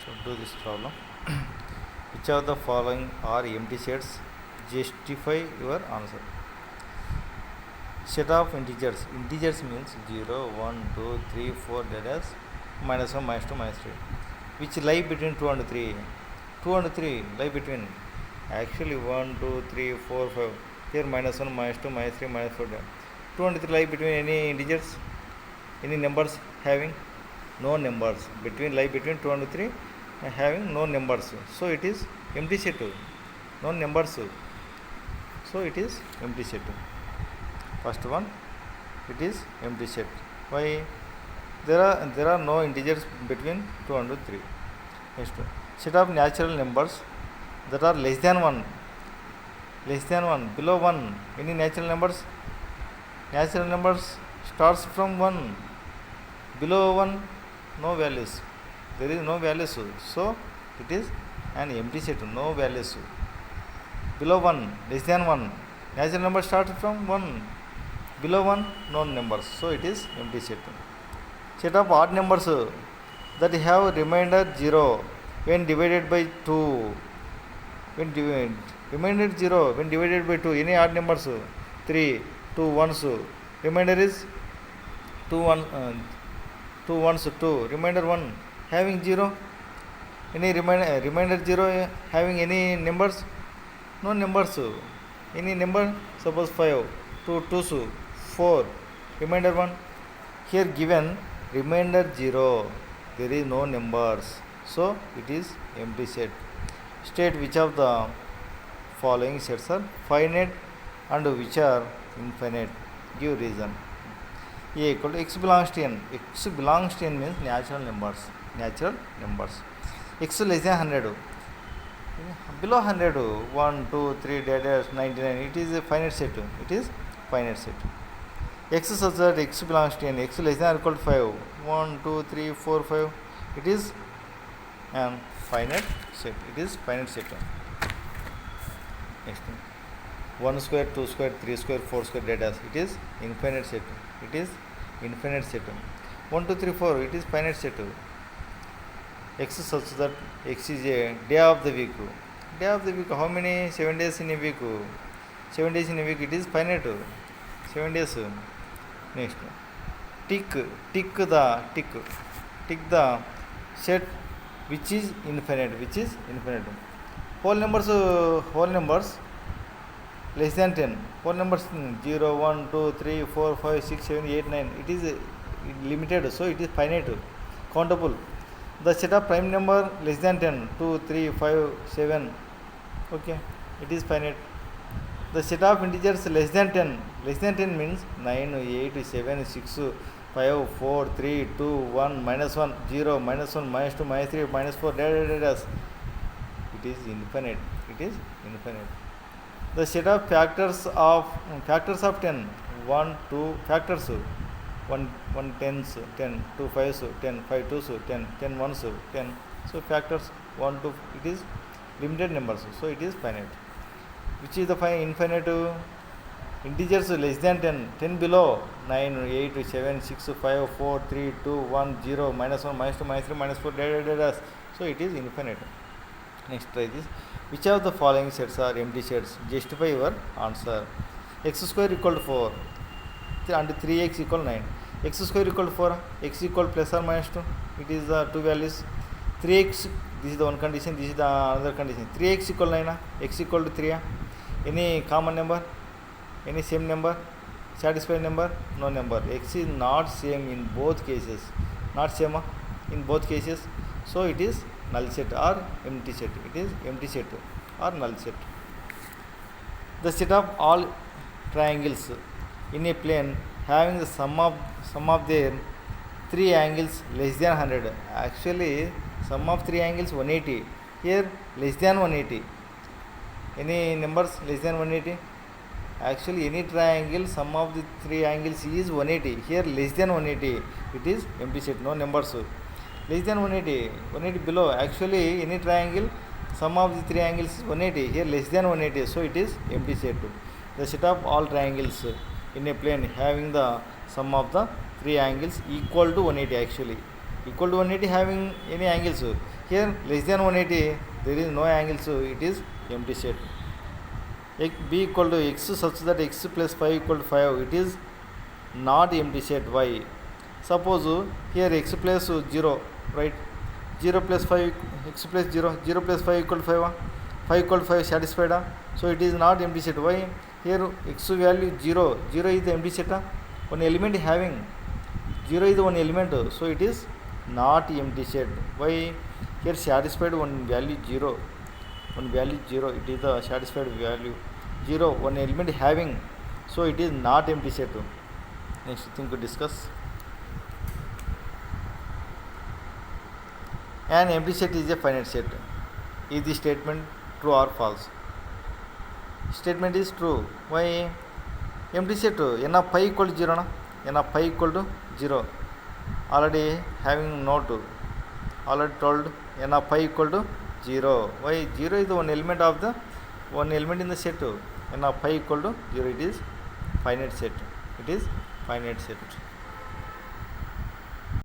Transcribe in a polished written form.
So do this problem. Which of the following are empty sets? Justify your answer. Set of integers. Integers means 0, 1, 2, 3, 4, that is minus 1, minus 2, minus 3. Which lie between 2 and 3? 2 and 3 lie between. Actually 1, 2, 3, 4, 5. Here minus 1, minus 2, minus 3, minus 4. 2 and 3 lie between any integers? Any numbers having? No numbers. Lie between 2 and 3 having no numbers. So it is empty set. No numbers. So it is empty set. First one, it is empty set. Why? There are no integers between 2 and 3. Next one, set of natural numbers that are less than 1. Less than 1, below 1. Any natural numbers? Natural numbers starts from 1. Below 1, no values. There is no values. So it is an empty set. No values. Below 1, less than 1. Natural number starts from 1. Below 1, no numbers. So it is empty set. Set of odd numbers that have remainder 0 when divided by 2. Remainder 0 when divided by 2. Any odd numbers? 3, 2 ones. Remainder is 2 ones, 2. Remainder 1 having 0. Any remainder 0 having any numbers? No numbers. Any number? Suppose 5, 2 twos, 4. Remainder 1. Here given remainder 0. There is no numbers. So it is empty set. State which of the following sets are finite and which are infinite. Give reason. A equal to x belongs to n. X belongs to n means natural numbers. Natural numbers. X less than 100. Below 100, 1, 2, 3, that 99. It is a finite set. It is finite set. X such that x belongs to n. X less than or equal to 5. 1, 2, 3, 4, 5. It is an finite set. It is finite set. Next thing. 1 square, 2 square, 3 square, 4 square data. It is infinite set. It is infinite set. 1, 2, 3, 4. It is finite set. X such that x is a day of the week. Day of the week. How many? 7 days in a week. 7 days in a week. It is finite. 7 days. Next. Tick the set which is infinite. Whole numbers less than 10. Whole numbers 0, 1, 2, 3, 4, 5, 6, 7, 8, 9. It is limited. So it is finite. Countable. The set of prime number less than 10, 2, 3, 5, 7. Okay, it is finite. The set of integers less than 10 means 9, 8, 7, 6, 5, 4, 3, 2, 1, minus 1, 0, minus 1, minus 2, minus 3, minus 4, it is infinite. It is infinite. The set of factors of 10, 1, 2 factors. 1 tens, 10, 2 fives, 10, 5 twos, 10, 10 ones, 10. So factors 1, 2, it is limited numbers. So it is finite. Which is the infinite? Integers less than 10, 10 below, 9, 8, 7, 6, 5, 4, 3, 2, 1, 0, minus 1, minus 2, minus 3, minus 4, so it is infinite. Next try this. Which of the following sets are empty sets? Justify your answer. X square equal to 4. And 3x equal 9. X square equal to 4. X equal plus or minus 2. It is the two values. 3x, this is the one condition, this is the another condition. 3x equal 9. X equal to 3. Any common number? Any same number? Satisfied number? No number. X is not same in both cases. Not same in both cases. So it is null set or empty set. It is empty set or null set. The set of all triangles in a plane having the sum of their 3 angles less than 100. Actually sum of 3 angles 180. Here less than 180. Any numbers less than 180? Actually any triangle sum of the 3 angles is 180. Here less than 180. It is empty set. No numbers. Less than 180 below. Actually any triangle sum of the 3 angles is 180. Here less than 180. So it is empty set. The set of all triangles in a plane having the sum of the 3 angles equal to 180. Actually equal to 180 having any angles. Here less than 180 there is no angle, so it is empty set. B equal to x such that x plus 5 equal to 5, it is not empty set. Why? Suppose here x plus 0, right? 0 plus 5, x plus 0, 0 plus 5 equal to 5, 5 equal to 5 satisfied, so it is not empty set. Why? Here x value 0, 0 is the empty set, one element having 0 is one element, so it is not empty set. Why? Here satisfied one value 0, one value 0, it is the satisfied value 0, one element having, so it is not empty set. Next thing to discuss. An empty set is a finite set. Is the statement true or false? Statement is true. Why? Empty set n of pi equal to 0 na? N of pi equal to 0. Already having note, already told n of pi equal to 0. Why? 0 is the one element of the one element in the set. N of pi equal to 0, it is finite set. It is finite set.